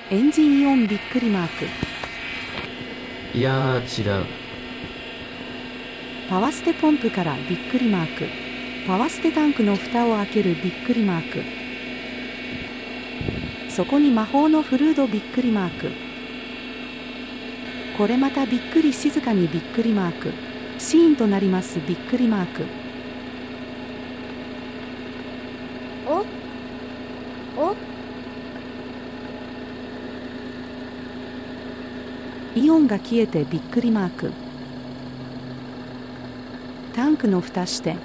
エンジン音びっくりマーク。いやー違う。パワステポンプからびっくりマーク。パワステタンクの蓋を開けるびっくりマーク。そこに魔法のフルードびっくりマーク。これまたびっくり静かにびっくりマーク。シーンとなりますびっくりマーク。イオンが消えてびっくりマーク。タンクの蓋して。